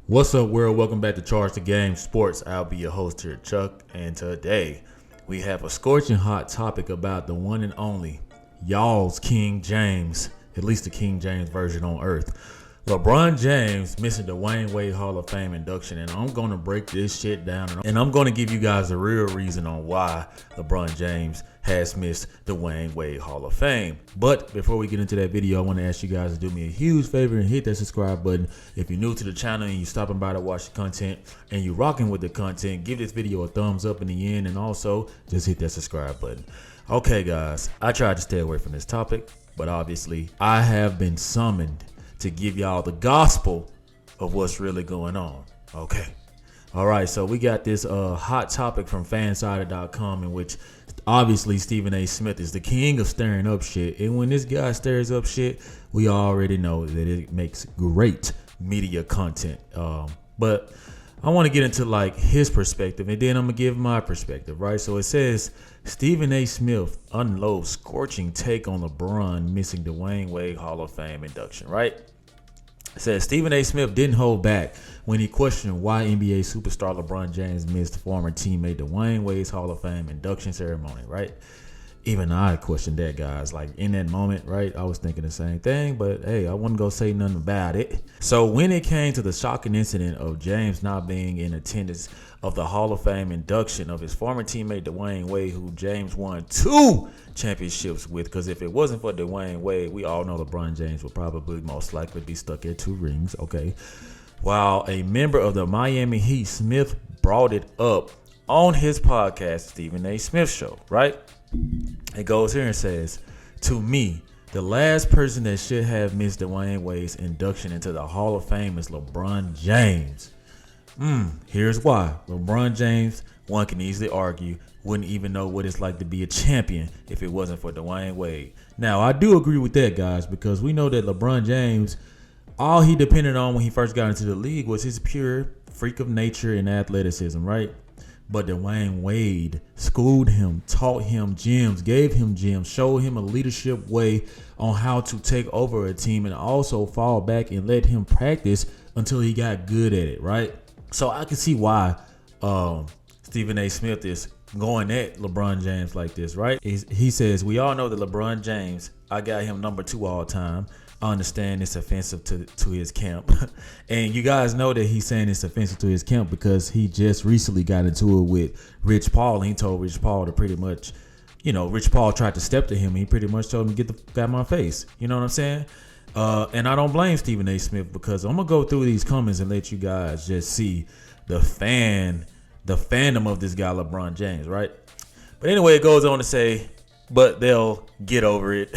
What's up, world? Welcome back to Charge the Game Sports. I'll be your host here, Chuck, and today we have a scorching hot topic about the one and only y'all's King James, at least the King James version on earth. LeBron James missing the Wade Hall of Fame induction, and I'm going to break this shit down, and I'm going to give you guys the real reason on why LeBron James has missed the Wade Hall of Fame. But before we get into that video, I want to ask you guys to do me a huge favor and hit that subscribe button. If you're new to the channel and you're stopping by to watch the content and you're rocking with the content, give this video a thumbs up in the end, and also just hit that subscribe button. Okay, guys, I tried to stay away from this topic, but obviously I have been summoned to give y'all the gospel of what's really going on. Okay. All right, so we got this hot topic from fansided.com in which obviously Stephen A. Smith is the king of stirring up shit. And when this guy stirs up shit, we already know that it makes great media content. But I want to get into like his perspective, and then I'm going to give my perspective, right? So it says Stephen A. Smith unloads scorching take on LeBron missing the Wade Hall of Fame induction, right? It says Stephen A. Smith didn't hold back when he questioned why NBA superstar LeBron James missed former teammate Dwayne Wade's Hall of Fame induction ceremony, right? Even I questioned that, guys. Like in that moment, right? I was thinking the same thing, but hey, I wouldn't go say nothing about it. So when it came to the shocking incident of James not being in attendance of the Hall of Fame induction of his former teammate Dwayne Wade, who James won 2 championships with, because if it wasn't for Dwayne Wade, we all know LeBron James would probably most likely be stuck at 2 rings, okay? While a member of the Miami Heat, Smith brought it up on his podcast, Stephen A. Smith Show, right? It goes here and says, to me, the last person that should have missed Dwayne Wade's induction into the Hall of Fame is LeBron James. Here's why. LeBron James, one can easily argue, wouldn't even know what it's like to be a champion if it wasn't for Dwayne Wade. Now, I do agree with that, guys, because we know that LeBron James, all he depended on when he first got into the league was his pure freak of nature and athleticism, right? But Dwayne Wade schooled him, taught him gems, gave him gems, showed him a leadership way on how to take over a team, and also fall back and let him practice until he got good at it, right? So I can see why Stephen A. Smith is going at LeBron James like this, right? He says, we all know that LeBron James, I got him number 2 all time. I understand it's offensive to his camp. And you guys know that he's saying it's offensive to his camp because he just recently got into it with Rich Paul. And he told Rich Paul to pretty much, Rich Paul tried to step to him. And he pretty much told him, get the fuck out of my face. You know what I'm saying? And I don't blame Stephen A. Smith, because I'm going to go through these comments and let you guys just see the fandom of this guy, LeBron James, right? But anyway, it goes on to say, but they'll get over it.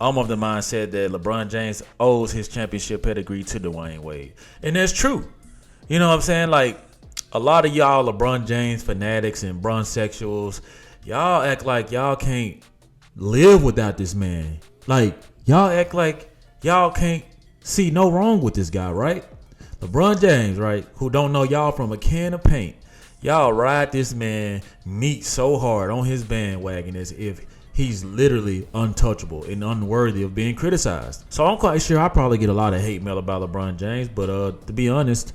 I'm of the mindset that LeBron James owes his championship pedigree to Dwayne Wade. And that's true. You know what I'm saying? Like, a lot of y'all LeBron James fanatics and bronzexuals, y'all act like y'all can't live without this man. Like, y'all act like y'all can't see no wrong with this guy, right? LeBron James, right, who don't know y'all from a can of paint. Y'all ride this man meat so hard on his bandwagon as if he's literally untouchable and unworthy of being criticized. So I'm quite sure I probably get a lot of hate mail about LeBron James, but to be honest,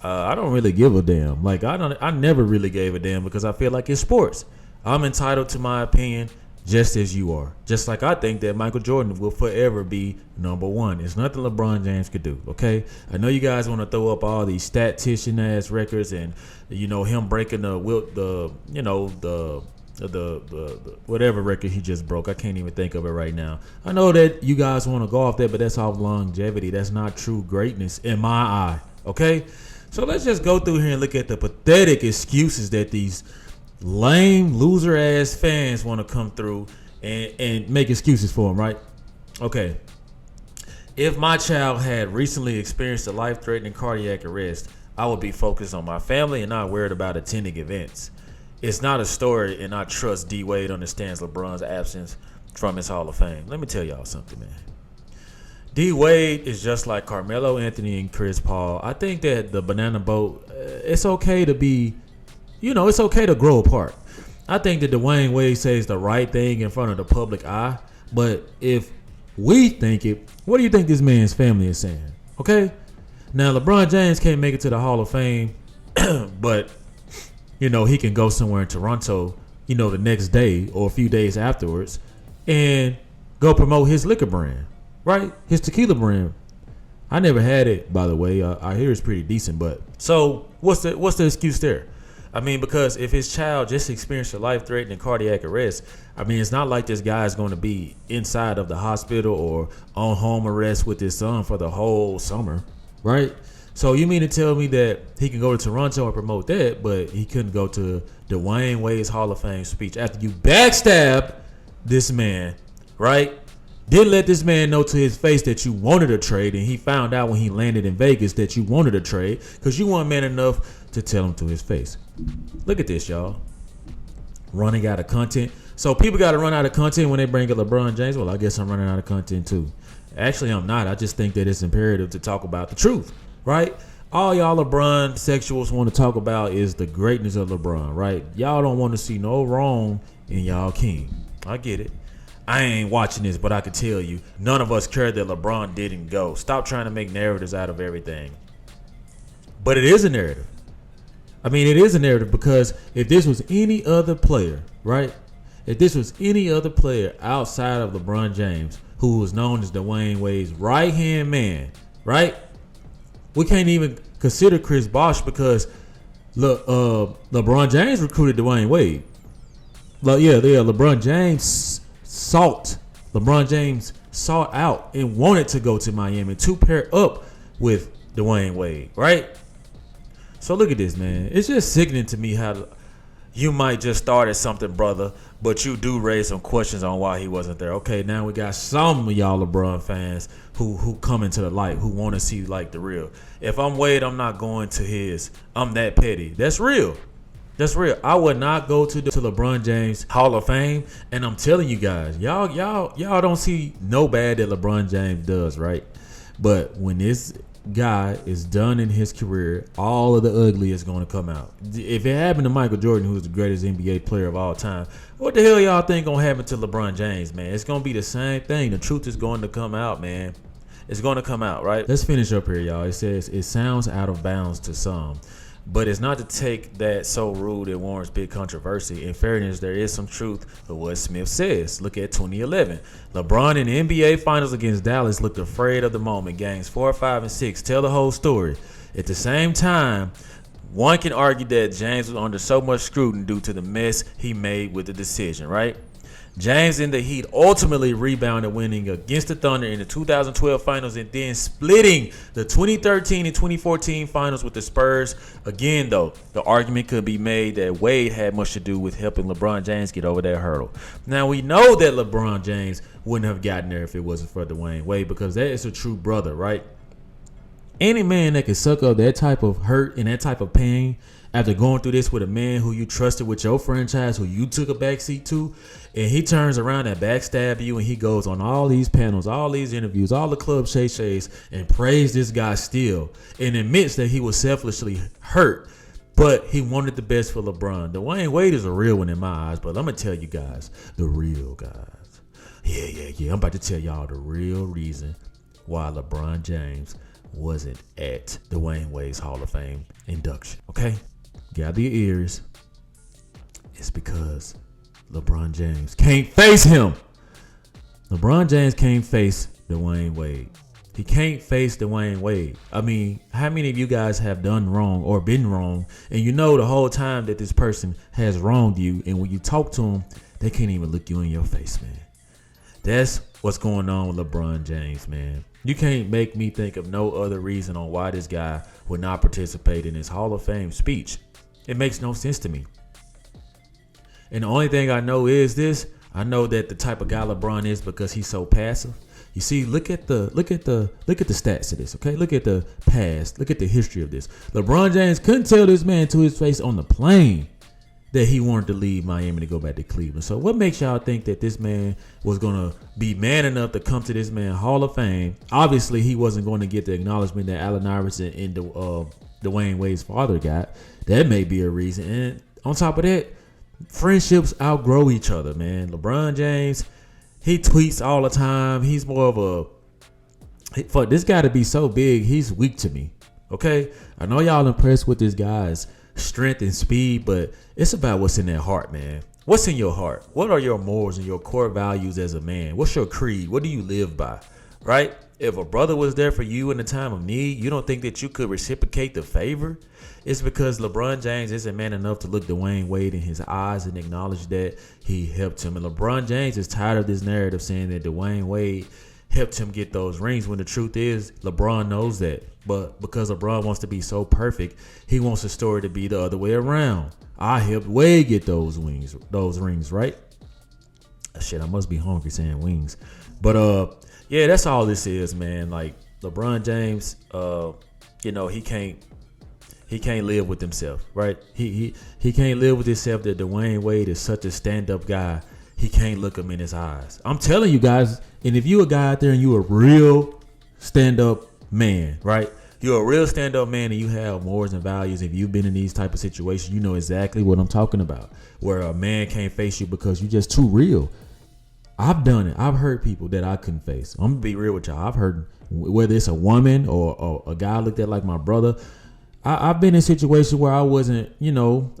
I don't really give a damn. Like, I never really gave a damn, because I feel like it's sports. I'm entitled to my opinion just as you are. Just like I think that Michael Jordan will forever be number 1. It's nothing LeBron James could do, okay? I know you guys want to throw up all these statistician ass records and him breaking the whatever record he just broke. I can't even think of it right now. I know that you guys want to go off that, but that's off longevity. That's not true greatness in my eye, okay? So let's just go through here and look at the pathetic excuses that these lame loser ass fans want to come through and make excuses for him, right? Okay. If my child had recently experienced a life-threatening cardiac arrest, I would be focused on my family and not worried about attending events. It's not a story, and I trust DWADE understands LeBron's absence from his Hall of Fame. Let me tell y'all something, man. DWADE is just like Carmelo Anthony and Chris Paul. I think that the banana boat, it's okay to be, it's okay to grow apart. I think that Dwayne Wade says the right thing in front of the public eye, but if we think it, what do you think this man's family is saying? Okay? Now, LeBron James can't make it to the Hall of Fame, but, he can go somewhere in Toronto, the next day or a few days afterwards and go promote his liquor brand, right? His tequila brand. I never had it, by the way. I hear it's pretty decent, but so what's the excuse there? I mean, because if his child just experienced a life-threatening cardiac arrest, I mean, it's not like this guy is going to be inside of the hospital or on home arrest with his son for the whole summer, right? So you mean to tell me that he can go to Toronto and promote that, but he couldn't go to Dwayne Wade's Hall of Fame speech after you backstabbed this man, right? Didn't let this man know to his face that you wanted a trade, and he found out when he landed in Vegas that you wanted a trade because you weren't man enough to tell him to his face. Look at this, y'all. Running out of content. So people got to run out of content when they bring up LeBron James. Well, I guess I'm running out of content too. Actually, I'm not. I just think that it's imperative to talk about the truth, right? All y'all LeBron sexuals want to talk about is the greatness of LeBron, right? Y'all don't want to see no wrong in y'all king. I get it. I ain't watching this, but I can tell you, none of us care that LeBron didn't go. Stop trying to make narratives out of everything. But it is a narrative. I mean, it is a narrative because if this was any other player, right? If this was any other player outside of LeBron James, who was known as Dwayne Wade's right-hand man, right? We can't even consider Chris Bosh because LeBron James recruited Dwayne Wade. LeBron James sought out and wanted to go to Miami to pair up with Dwayne Wade, right? So look at this, man. It's just sickening to me how you might just start at something, brother, but you do raise some questions on why he wasn't there. Okay, now we got some of y'all LeBron fans who come into the light, who want to see like the real. If I'm Wade, I'm not going to his. I'm that petty. That's real. That's real. I would not go to LeBron James Hall of Fame, and I'm telling you guys, y'all don't see no bad that LeBron James does, right? But when this guy is done in his career, all of the ugly is going to come out. If it happened to Michael Jordan, who's the greatest NBA player of all time, what the hell y'all think gonna happen to LeBron James, man? It's gonna be the same thing. The truth is going to come out, man. It's going to come out, right? Let's finish up here, y'all. It says it sounds out of bounds to some, but it's not to take that so rude it warrants big controversy. In fairness, there is some truth to what Smith says. Look at 2011. LeBron in the NBA Finals against Dallas looked afraid of the moment. Games 4, 5, and 6 tell the whole story. At the same time, one can argue that James was under so much scrutiny due to the mess he made with the decision, right? James in the Heat ultimately rebounded, winning against the Thunder in the 2012 Finals and then splitting the 2013 and 2014 Finals with the Spurs. Again, though, the argument could be made that Wade had much to do with helping LeBron James get over that hurdle. Now, we know that LeBron James wouldn't have gotten there if it wasn't for Dwayne Wade because that is a true brother, right? Any man that can suck up that type of hurt and that type of pain after going through this with a man who you trusted with your franchise, who you took a backseat to, and he turns around and backstab you and he goes on all these panels, all these interviews, all the club shays and praise this guy still and admits that he was selfishly hurt, but he wanted the best for LeBron. Dwayne Wade is a real one in my eyes, but I'm going to tell you guys, the real guys. Yeah. I'm about to tell y'all the real reason why LeBron James wasn't at Dwayne Wade's Hall of Fame induction, okay? Gather your ears. It's because LeBron James can't face him. LeBron James can't face Dwayne Wade. He can't face Dwayne Wade. I mean, how many of you guys have done wrong or been wrong, and you know the whole time that this person has wronged you, and when you talk to them, they can't even look you in your face, man. That's what's going on with LeBron James, man. You can't make me think of no other reason on why this guy would not participate in his Hall of Fame speech. It makes no sense to me. And the only thing I know is this. I know that the type of guy LeBron is because he's so passive. You see, look at the stats of this, okay? Look at the past. Look at the history of this. LeBron James couldn't tell this man to his face on the plane that he wanted to leave Miami to go back to Cleveland. So what makes y'all think that this man was going to be man enough to come to this man Hall of Fame? Obviously, he wasn't going to get the acknowledgement that Allen Iverson and Dwayne Wade's father got. That may be a reason. And on top of that, friendships outgrow each other, man. LeBron James, he tweets all the time. He's more of for this guy to be so big, he's weak to me. Okay, I know y'all impressed with this guy's strength and speed, but it's about what's in their heart, man. What's in your heart? What are your morals and your core values as a man? What's your creed? What do you live by? Right? If a brother was there for you in the time of need, you don't think that you could reciprocate the favor? It's because LeBron James isn't man enough to look Dwayne Wade in his eyes and acknowledge that he helped him. And LeBron James is tired of this narrative saying that Dwayne Wade helped him get those rings, when the truth is LeBron knows that. But because LeBron wants to be so perfect, he wants the story to be the other way around. I helped Wade get those rings, right? Shit, I must be hungry saying wings. But yeah, that's all this is, man. Like LeBron James, he can't live with himself, right? He can't live with himself that Dwayne Wade is such a stand-up guy. He can't look him in his eyes. I'm telling you guys, and if you a guy out there and you a real stand-up man, right? You're a real stand-up man and you have morals and values. If you've been in these type of situations, you know exactly what I'm talking about. Where a man can't face you because you're just too real. I've done it. I've heard people that I couldn't face. I'm gonna be real with y'all. I've heard, whether it's a woman or a guy looked at like my brother. I've been in situations where I wasn't,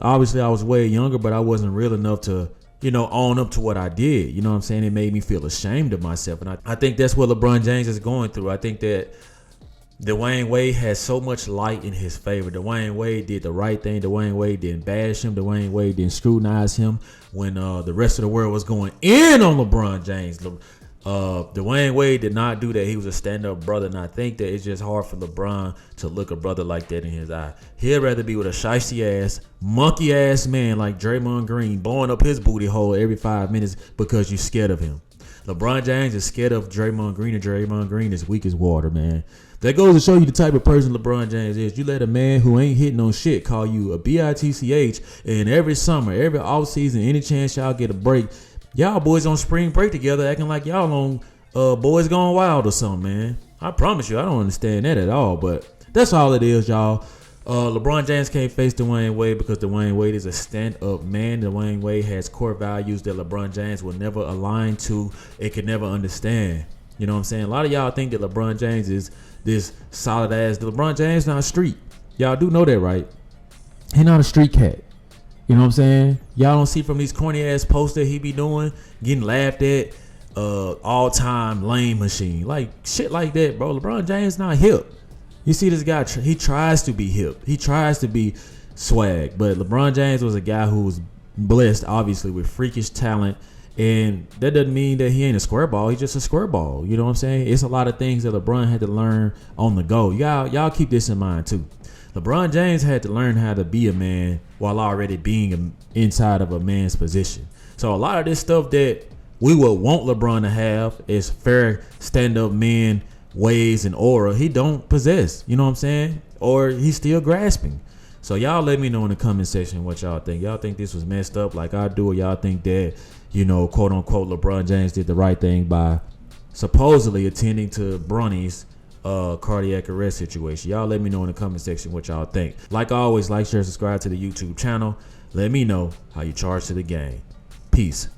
obviously I was way younger, but I wasn't real enough to, own up to what I did. You know what I'm saying? It made me feel ashamed of myself. And I think that's what LeBron James is going through. I think that Dwayne Wade has so much light in his favor. Dwayne Wade did the right thing. Dwayne Wade didn't bash him. Dwayne Wade didn't scrutinize him when the rest of the world was going in on LeBron James. Dwayne Wade did not do that. He was a stand-up brother, and I think that it's just hard for LeBron to look a brother like that in his eye. He'd rather be with a shiesty-ass, monkey-ass man like Draymond Green, blowing up his booty hole every 5 minutes because you're scared of him. LeBron James is scared of Draymond Green, and Draymond Green is weak as water, man. That goes to show you the type of person LeBron James is. You let a man who ain't hitting on shit call you a bitch, and every summer, every offseason, any chance y'all get a break, y'all boys on spring break together acting like y'all on Boys Gone Wild or something, man. I promise you, I don't understand that at all, but that's all it is, y'all. LeBron James can't face Dwayne Wade because Dwayne Wade is a stand-up man. Dwayne Wade has core values that LeBron James will never align to and could never understand. You know what I'm saying? A lot of y'all think that LeBron James is this solid ass. LeBron James not a street. Y'all do know that, right? He not a street cat. You know what I'm saying? Y'all don't see from these corny ass posts that he be doing, getting laughed at, all time lame machine. Like shit like that, bro. LeBron James not hip. You see this guy, he tries to be hip. He tries to be swag. But LeBron James was a guy who was blessed, obviously, with freakish talent. And that doesn't mean that he ain't a square ball. He's just a square ball. You know what I'm saying? It's a lot of things that LeBron had to learn on the go. Y'all keep this in mind, too. LeBron James had to learn how to be a man while already being inside of a man's position. So a lot of this stuff that we would want LeBron to have is fair stand-up man ways and aura he don't possess. You know what I'm saying? Or he's still grasping. So y'all let me know in the comment section what y'all think. Y'all think this was messed up like I do, or y'all think that, quote unquote, LeBron James did the right thing by supposedly attending to Bronny's cardiac arrest situation? Y'all let me know in the comment section what y'all think. Like always, like, share, subscribe to the YouTube channel. Let me know how you charge to the game. Peace.